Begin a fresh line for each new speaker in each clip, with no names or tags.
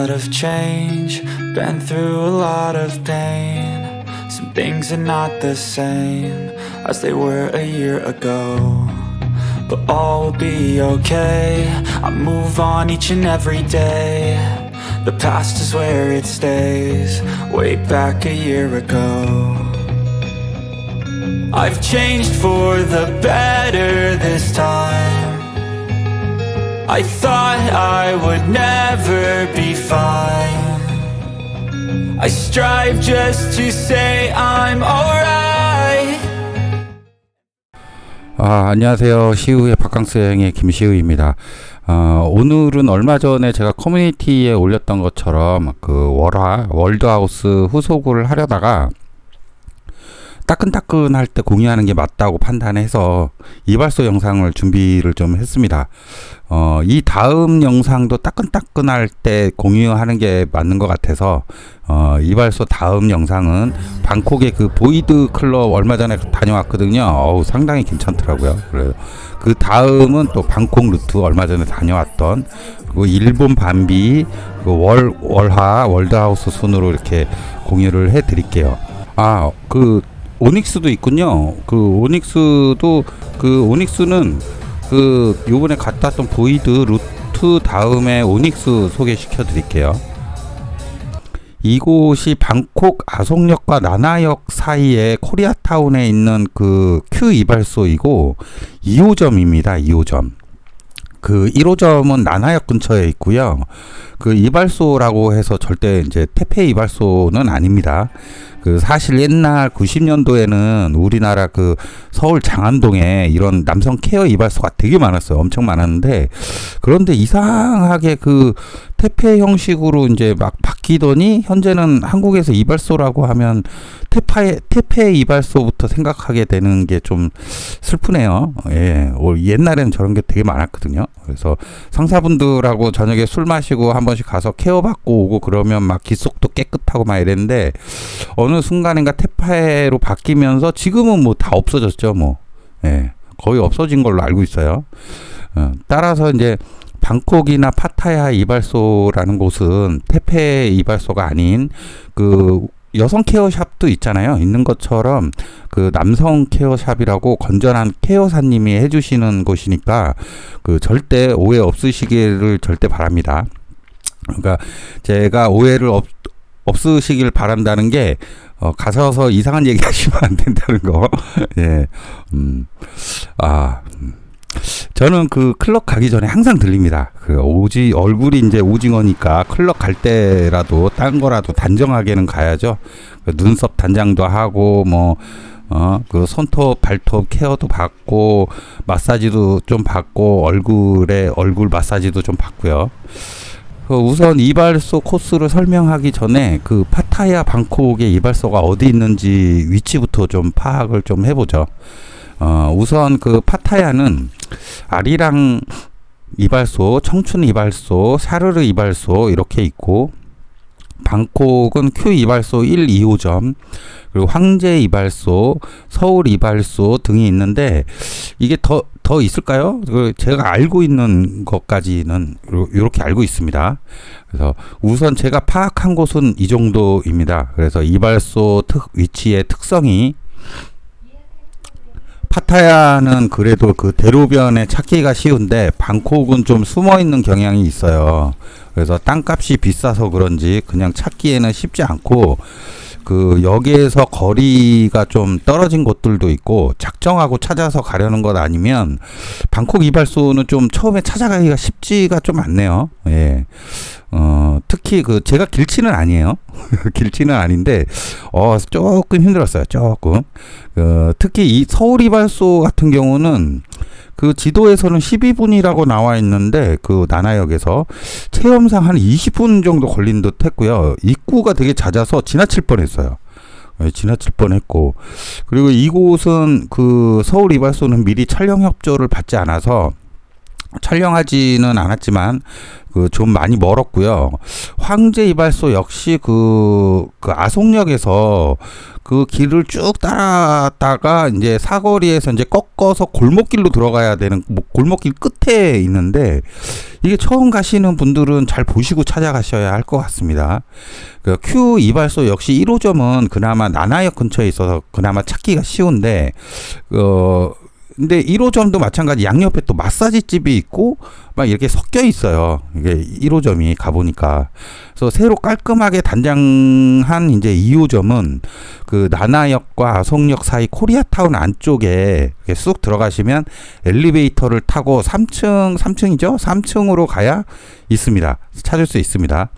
lot of change, been through a lot of pain. Some things are not the same as they were a year ago, but all will be okay. I move on each and every day. The past is where it stays, way back a year ago. I've changed for the better this time. I thought I would never be fine. I strive just to say I'm alright.
안녕하세요. 시우의 바캉스 여행의 김시우입니다. 오늘은 얼마 전에 제가 커뮤니티에 올렸던 것처럼 그 월드하우스 후속을 하려다가 따끈따끈할 때 공유하는 게 맞다고 판단해서 이발소 영상을 준비를 좀 했습니다. 이 다음 영상도 따끈따끈할 때 공유하는 게 맞는 것 같아서 이발소 다음 영상은 방콕의 그 보이드 클럽 얼마 전에 다녀왔거든요. 상당히 괜찮더라고요. 그래서 그 다음은 또 방콕 루트 얼마 전에 다녀왔던, 그리고 일본 반비, 그 월하 월드하우스 순으로 이렇게 공유를 해 드릴게요. 그 오닉스도 있군요. 그 오닉스는 그 요번에 갔다 왔던 보이드 루트 다음에 오닉스 소개시켜 드릴게요. 이곳이 방콕 아송역과 나나역 사이에 코리아타운에 있는 그 큐 이발소이고 2호점입니다. 2호점. 그 1호점은 나나역 근처에 있고요. 그 이발소라고 해서 절대 이제 태페 이발소는 아닙니다. 그 사실 옛날 90년도에는 우리나라 그 서울 장안동에 이런 남성 케어 이발소가 되게 많았어요. 엄청 많았는데, 그런데 이상하게 그 태페 형식으로 이제 막 바뀌더니 현재는 한국에서 이발소라고 하면 태페 이발소부터 생각하게 되는 게 좀 슬프네요. 예. 옛날에는 저런 게 되게 많았거든요. 그래서 상사분들하고 저녁에 술 마시고 한 번씩 가서 케어 받고 오고 그러면 막 귓속도 깨끗하고 막 이랬는데, 어느 순간인가 태페로 바뀌면서 지금은 뭐 다 없어졌죠. 뭐. 예. 거의 없어진 걸로 알고 있어요. 따라서 이제 방콕이나 파타야 이발소라는 곳은 태페 이발소가 아닌 그 여성 케어샵도 있잖아요. 있는 것처럼 그 남성 케어샵이라고 건전한 케어사님이 해주시는 곳이니까 그 절대 오해 없으시기를 절대 바랍니다. 그러니까 제가 오해를 없으시길 바란다는 게 가셔서 이상한 얘기 하시면 안 된다는 거. 예. 저는 그 클럽 가기 전에 항상 들립니다. 그 얼굴이 이제 오징어니까 클럽 갈 때라도 딴 거라도 단정하게는 가야죠. 그 눈썹 단장도 하고 그 손톱 발톱 케어도 받고 마사지도 좀 받고 얼굴 마사지도 좀 받고요. 우선 이발소 코스를 설명하기 전에 그 파타야 방콕의 이발소가 어디 있는지 위치부터 좀 파악을 좀 해보죠. 우선 그 파타야는 아리랑 이발소, 청춘 이발소, 샤르르 이발소 이렇게 있고, 방콕은 큐 이발소 1, 2호점, 그리고 황제 이발소, 서울 이발소 등이 있는데, 이게 더 있을까요? 제가 알고 있는 것까지는 이렇게 알고 있습니다. 그래서 우선 제가 파악한 곳은 이 정도입니다. 그래서 이발소 위치의 특성이, 파타야는 그래도 그 대로변에 찾기가 쉬운데 방콕은 좀 숨어 있는 경향이 있어요. 그래서 땅값이 비싸서 그런지 그냥 찾기에는 쉽지 않고, 그 역에서 거리가 좀 떨어진 곳들도 있고, 작정하고 찾아서 가려는 것 아니면 방콕 이발소는 좀 처음에 찾아가기가 쉽지가 좀 않네요. 예. 특히 제가 길치는 아니에요. 길치는 아닌데, 조금 힘들었어요. 조금. 특히 이 서울 이발소 같은 경우는 그 지도에서는 12분이라고 나와 있는데, 그 나나역에서 체험상 한 20분 정도 걸린 듯 했고요. 입구가 되게 잦아서 지나칠 뻔했어요. 지나칠 뻔했고, 그리고 이곳은 그 서울 이발소는 미리 촬영 협조를 받지 않아서 촬영하지는 않았지만 그 좀 많이 멀었고요. 황제 이발소 역시 그 아송역에서 그 길을 쭉 따라다가 이제 사거리에서 이제 꺾어서 골목길로 들어가야 되는 골목길 끝에 있는데, 이게 처음 가시는 분들은 잘 보시고 찾아가셔야 할 것 같습니다. 그 Q 이발소 역시 1호점은 그나마 나나역 근처에 있어서 그나마 찾기가 쉬운데, 근데 1호점도 마찬가지 양옆에 또 마사지 집이 있고 막 이렇게 섞여 있어요. 이게 1호점이 가보니까. 그래서 새로 깔끔하게 단장한 이제 2호점은 그 나나역과 아송역 사이 코리아타운 안쪽에 쑥 들어가시면 엘리베이터를 타고 3층이죠? 3층으로 가야 있습니다. 찾을 수 있습니다.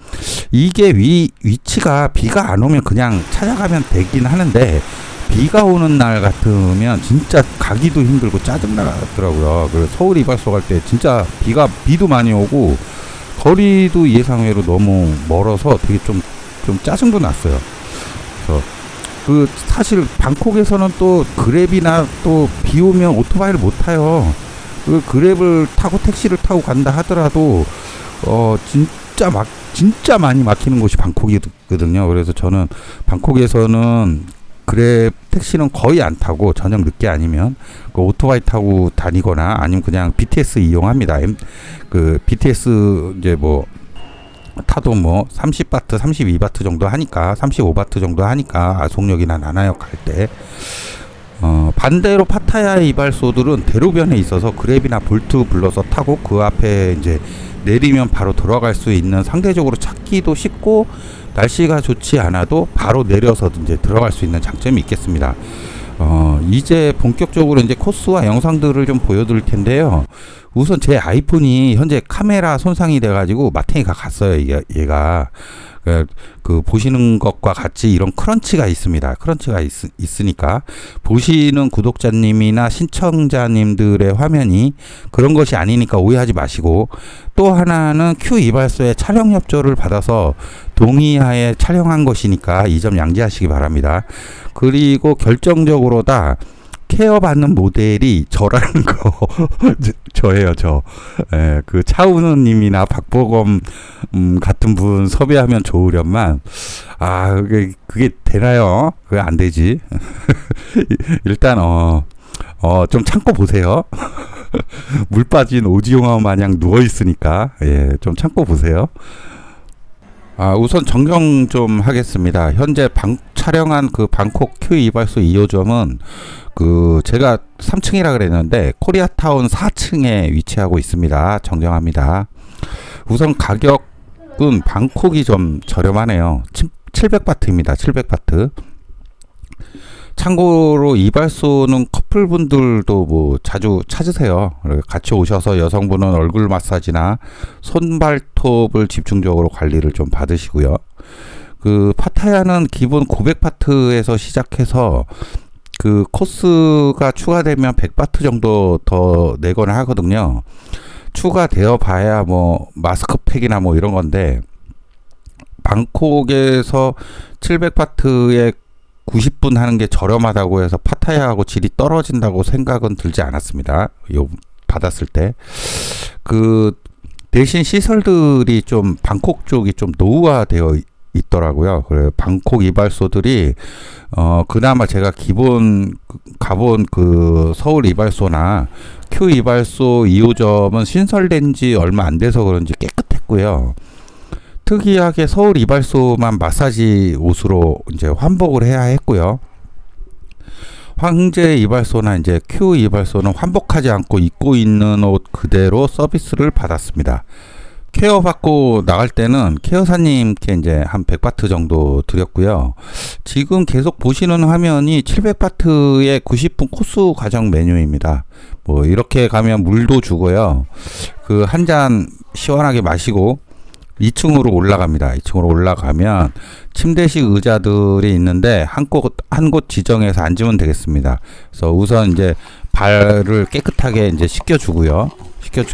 이게 위치가 비가 안 오면 그냥 찾아가면 되긴 하는데, 비가 오는 날 같으면 진짜 가기도 힘들고 짜증나더라고요. 그래서 서울 이발소 갈 때 진짜 비도 많이 오고 거리도 예상외로 너무 멀어서 되게 좀 짜증도 났어요. 그래서 사실 방콕에서는 또 그랩이나 또 비 오면 오토바이를 못 타요. 그랩을 타고 택시를 타고 간다 하더라도 진짜 많이 막히는 곳이 방콕이거든요. 그래서 저는 방콕에서는 그랩 택시는 거의 안 타고 저녁 늦게 아니면 그 오토바이 타고 다니거나 아니면 그냥 BTS 이용합니다. 그 BTS 이제 뭐 타도 뭐 30바트, 32바트 정도 하니까 35바트 정도 하니까 아송역이나 나나역 갈 때. 반대로 파타야 이발소들은 대로변에 있어서 그랩이나 볼트 불러서 타고 그 앞에 이제 내리면 바로 들어갈 수 있는, 상대적으로 찾기도 쉽고 날씨가 좋지 않아도 바로 내려서 이제 들어갈 수 있는 장점이 있겠습니다. 이제 본격적으로 이제 코스와 영상들을 좀 보여드릴 텐데요. 우선 제 아이폰이 현재 카메라 손상이 돼가지고 마탱이가 갔어요. 얘가 그 보시는 것과 같이 이런 크런치가 있습니다. 크런치가 있으니까 보시는 구독자님이나 신청자님들의 화면이 그런 것이 아니니까 오해하지 마시고, 또 하나는 Q 이발소의 촬영 협조를 받아서 동의하에 촬영한 것이니까 이 점 양지하시기 바랍니다. 그리고 결정적으로 다 케어받는 모델이 저라는 거. 저예요, 저. 그 차은우님이나 박보검 같은 분 섭외하면 좋으련만, 그게 되나요? 그게 안 되지. 일단 좀 참고 보세요. 물 빠진 오지용화 마냥 누워 있으니까 좀 참고 보세요. 우선 정정 좀 하겠습니다. 현재 촬영한 그 방콕 Q 이발소 2호점은 그 제가 3층이라 그랬는데 코리아타운 4층에 위치하고 있습니다. 정정합니다. 우선 가격은 방콕이 좀 저렴하네요. 700바트입니다. 700바트. 참고로 이발소는 커플분들도 뭐 자주 찾으세요. 같이 오셔서 여성분은 얼굴 마사지나 손발톱을 집중적으로 관리를 좀 받으시고요. 그 파타야는 기본 900바트에서 시작해서 그 코스가 추가되면 100바트 정도 더 내거나 하거든요. 추가되어 봐야 뭐 마스크팩이나 뭐 이런 건데, 방콕에서 700바트에 90분 하는 게 저렴하다고 해서 파타야하고 질이 떨어진다고 생각은 들지 않았습니다. 받았을 때. 그 대신 시설들이 좀 방콕 쪽이 좀 노후화되어 있더라고요. 그래 방콕 이발소들이 그나마 제가 기본 가본 그 서울 이발소나 Q 이발소 2호점은 신설된 지 얼마 안 돼서 그런지 깨끗했고요. 특이하게 서울 이발소만 마사지 옷으로 이제 환복을 해야 했고요. 황제 이발소나 이제 Q 이발소는 환복하지 않고 입고 있는 옷 그대로 서비스를 받았습니다. 케어 받고 나갈 때는 케어사님께 이제 한 100바트 정도 드렸고요. 지금 계속 보시는 화면이 700바트의 90분 코스 과정 메뉴입니다. 뭐 이렇게 가면 물도 주고요. 그 한 잔 시원하게 마시고 2층으로 올라갑니다. 2층으로 올라가면 침대식 의자들이 있는데 한 곳 지정해서 앉으면 되겠습니다. 그래서 우선 이제 발을 깨끗하게 이제 씻겨주고요.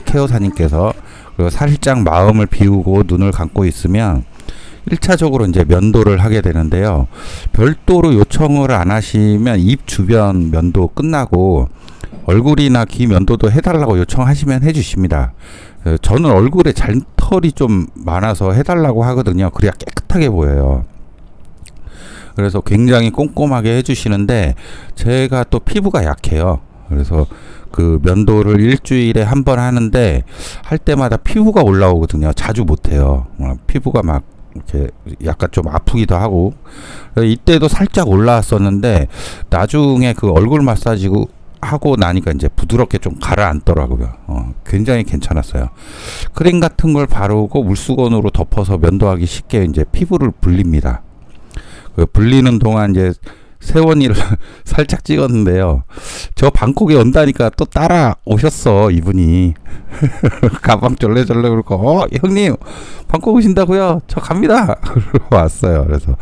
케어사님께서. 그리고 살짝 마음을 비우고 눈을 감고 있으면 1차적으로 이제 면도를 하게 되는데요. 별도로 요청을 안 하시면 입 주변 면도 끝나고 얼굴이나 귀 면도도 해달라고 요청하시면 해주십니다. 저는 얼굴에 잔털이 좀 많아서 해달라고 하거든요. 그래야 깨끗하게 보여요. 그래서 굉장히 꼼꼼하게 해주시는데 제가 또 피부가 약해요. 그래서 그 면도를 일주일에 한 번 하는데 할 때마다 피부가 올라오거든요. 자주 못해요. 피부가 막 이렇게 약간 좀 아프기도 하고 이때도 살짝 올라왔었는데 나중에 그 얼굴 마사지 하고 나니까 이제 부드럽게 좀 가라앉더라고요. 굉장히 괜찮았어요. 크림 같은 걸 바르고 물수건으로 덮어서 면도하기 쉽게 이제 피부를 불립니다. 그 불리는 동안 이제 세원이를 살짝 찍었는데요. 저 방콕에 온다니까 또 따라 오셨어, 이분이. 가방 절레절레 그러고, 형님, 방콕 오신다고요? 저 갑니다. 왔어요. 그래서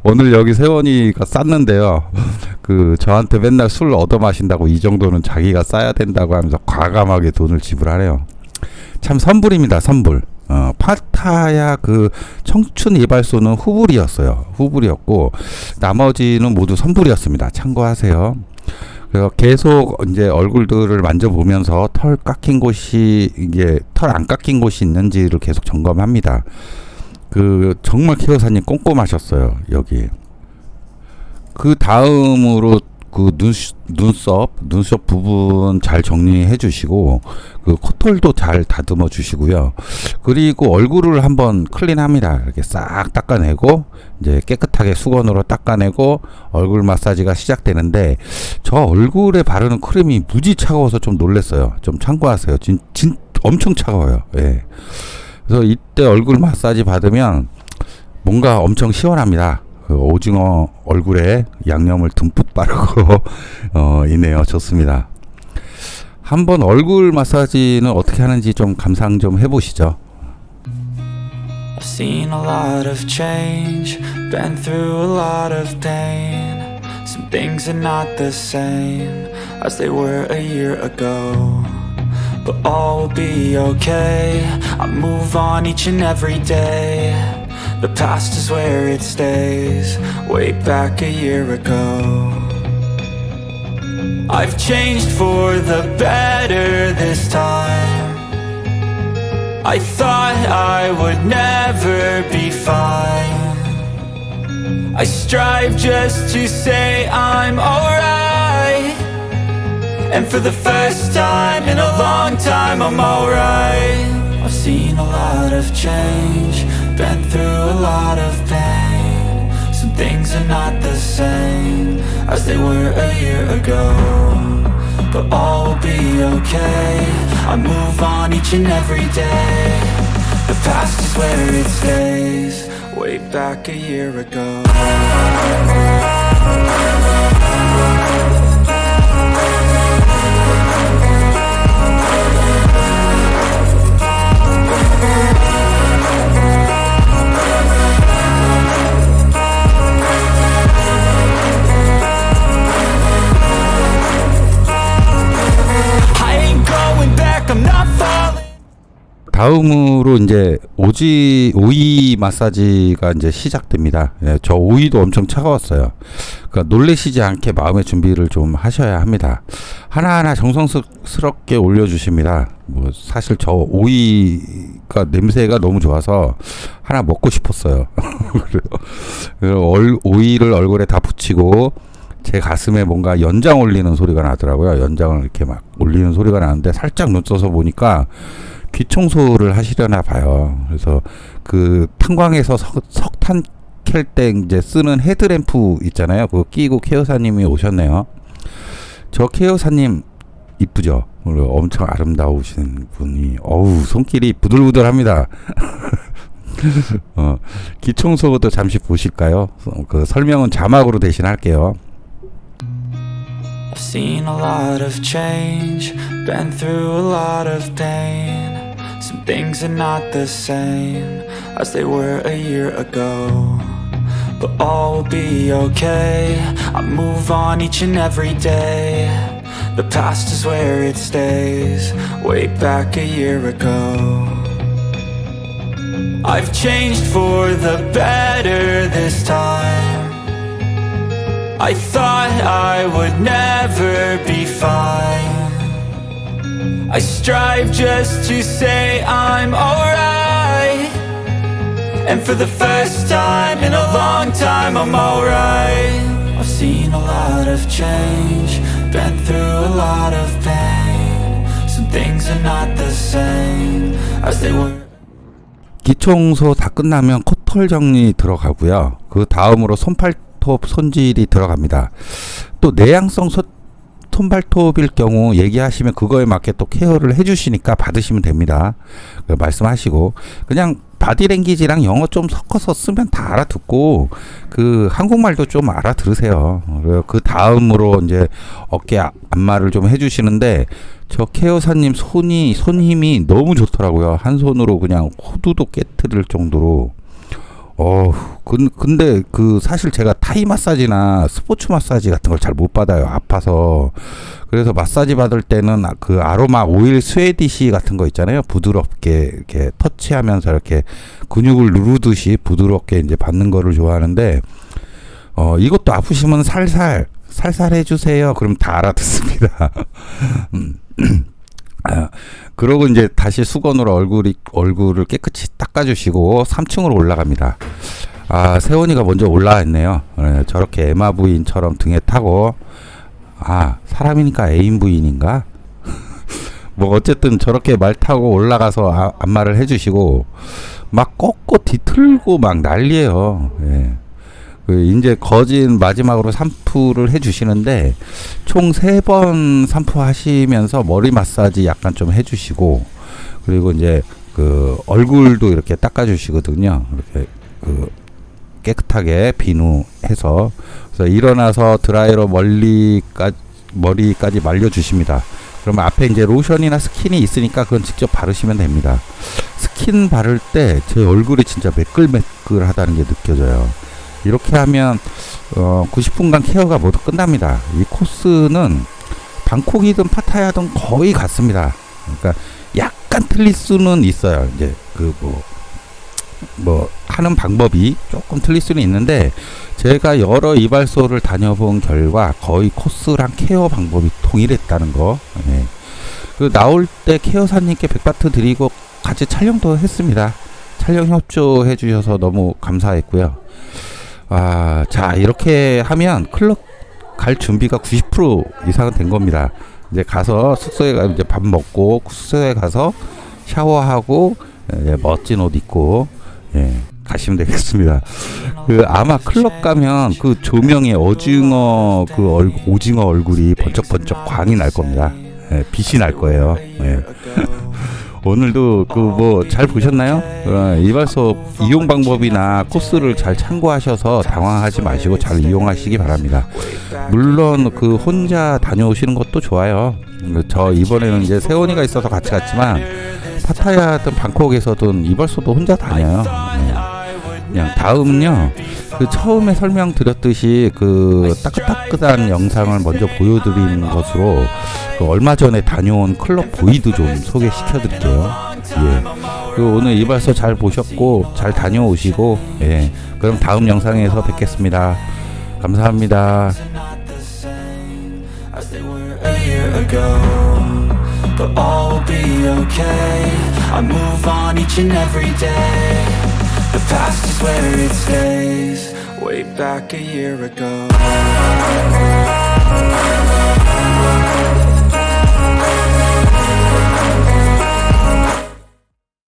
오늘 여기 세원이가 쌌는데요. 그 저한테 맨날 술 얻어 마신다고 이 정도는 자기가 싸야 된다고 하면서 과감하게 돈을 지불하네요. 참 선불입니다, 선불. 파타야 그 청춘 이발소는 후불이었어요. 후불이었고 나머지는 모두 선불이었습니다. 참고하세요. 그래서 계속 이제 얼굴들을 만져보면서 털 깎인 곳이 이게 털 안 깎인 곳이 있는지를 계속 점검합니다. 그 정말 케어사님 꼼꼼하셨어요. 여기. 그 다음으로 그 눈썹 부분 잘 정리해 주시고 그 코털도 잘 다듬어 주시고요. 그리고 얼굴을 한번 클린합니다. 이렇게 싹 닦아내고 이제 깨끗하게 수건으로 닦아내고 얼굴 마사지가 시작되는데 저 얼굴에 바르는 크림이 무지 차가워서 좀 놀랐어요. 좀 참고하세요. 엄청 차가워요. 예. 그래서 이때 얼굴 마사지 받으면 뭔가 엄청 시원합니다. 그 오징어 얼굴에 양념을 듬뿍 바르고 이네요. 좋습니다. 한번 얼굴 마사지는 어떻게 하는지 좀 감상 좀 해보시죠.
I've seen a lot of change, been through a lot of pain. Some things are not the same as they were a year ago. But all will be okay. I move on each and every day. The past is where it stays, way back a year ago. I've changed for the better this time. I thought I would never be fine. I strive just to say I'm alright. And for the first time in a long time I'm alright. I've seen a lot of change, been through a lot of pain. Some things are not the same as they were a year ago. But all will be okay. I move on each and every day. The past is where it stays, way back a year ago.
다음으로 이제 오이 마사지가 이제 시작됩니다. 예, 저 오이도 엄청 차가웠어요. 그러니까 놀라시지 않게 마음의 준비를 좀 하셔야 합니다. 하나하나 정성스럽게 올려주십니다. 뭐 사실 저 오이가 냄새가 너무 좋아서 하나 먹고 싶었어요. 오이를 얼굴에 다 붙이고 제 가슴에 뭔가 연장 올리는 소리가 나더라고요. 연장을 이렇게 막 올리는 소리가 나는데 살짝 눈 떠서 보니까 귀 청소를 하시려나 봐요. 그래서 그 탄광에서 석탄 캘 때 이제 쓰는 헤드램프 있잖아요. 그거 끼고 케어사님이 오셨네요. 저 케어사님 이쁘죠? 엄청 아름다우신 분이 손길이 부들부들합니다. 귀 청소도 잠시 보실까요? 그 설명은 자막으로 대신 할게요.
I've seen a lot of change, been through a lot of pain. Some things are not the same as they were a year ago. But all will be okay. I move on each and every day. The past is where it stays, way back a year ago. I've changed for the better this time. I thought I would never be fine. strive just to say I'm alright. And for the first time in a long time, I'm alright. I've seen a lot of change, been through a lot of pain. Some things are not the same as they were.
기청소 다 끝나면 코털 정리 들어가고요. 그 다음으로 손발톱 손질이 들어갑니다. 또 내향성 손발톱일 경우 얘기하시면 그거에 맞게 또 케어를 해주시니까 받으시면 됩니다. 말씀하시고 그냥 바디랭귀지랑 영어 좀 섞어서 쓰면 다 알아듣고 그 한국말도 좀 알아들으세요. 그 다음으로 이제 어깨 안마를 좀 해주시는데 저 케어사님 손 힘이 너무 좋더라고요. 한 손으로 그냥 호두도 깨트릴 정도로. 근데 그 사실 제가 타이 마사지나 스포츠 마사지 같은 걸 잘 못 받아요. 아파서. 그래서 마사지 받을 때는 그 아로마 오일 스웨디시 같은 거 있잖아요. 부드럽게 이렇게 터치하면서 이렇게 근육을 누르듯이 부드럽게 이제 받는 거를 좋아하는데, 이것도 아프시면 살살 해주세요. 그럼 다 알아듣습니다. 그러고 이제 다시 수건으로 얼굴을 깨끗이 닦아주시고 3층으로 올라갑니다. 세원이가 먼저 올라왔네요. 저렇게 에마 부인처럼 등에 타고, 사람이니까 애인 부인인가? 뭐 어쨌든 저렇게 말 타고 올라가서 안마를 해주시고 막 꺾고 뒤틀고 막 난리예요. 예. 이제 거진 마지막으로 샴푸를 해주시는데 총 3번 샴푸 하시면서 머리 마사지 약간 좀 해주시고, 그리고 이제 그 얼굴도 이렇게 닦아주시거든요. 이렇게 그 깨끗하게 비누해서. 그래서 일어나서 드라이로 머리까지 말려주십니다. 그러면 앞에 이제 로션이나 스킨이 있으니까 그건 직접 바르시면 됩니다. 스킨 바를 때 제 얼굴이 진짜 매끌매끌하다는 게 느껴져요. 이렇게 하면 90분간 케어가 모두 끝납니다. 이 코스는 방콕이든 파타야든 거의 같습니다. 그러니까 약간 틀릴 수는 있어요. 이제 그 뭐 하는 방법이 조금 틀릴 수는 있는데 제가 여러 이발소를 다녀본 결과 거의 코스랑 케어 방법이 동일했다는 거. 예. 그 나올 때 케어사님께 백바트 드리고 같이 촬영도 했습니다. 촬영 협조해 주셔서 너무 감사했고요. 자, 이렇게 하면 클럽 갈 준비가 90% 이상은 된 겁니다. 이제 가서 숙소에 이제 밥 먹고 숙소에 가서 샤워하고 멋진 옷 입고 가시면 되겠습니다. 아마 클럽 가면 그 조명에 오징어 얼굴이 번쩍번쩍 광이 날 겁니다. 빛이 날 거예요. 오늘도 잘 보셨나요? 이발소 이용 방법이나 코스를 잘 참고하셔서 당황하지 마시고 잘 이용하시기 바랍니다. 물론 혼자 다녀오시는 것도 좋아요. 저 이번에는 이제 세원이가 있어서 같이 갔지만 파타야든 방콕에서든 이발소도 혼자 다녀요. 그냥 다음은요, 처음에 설명드렸듯이 따끈따끈한 영상을 먼저 보여드리는 것으로 얼마 전에 다녀온 클럽 보이드 좀 소개시켜드릴게요. 오늘 이발소 잘 보셨고 잘 다녀오시고, 그럼 다음 영상에서 뵙겠습니다. 감사합니다. But all will be okay. I move on each and every day. The past is where it stays. Way back a year ago.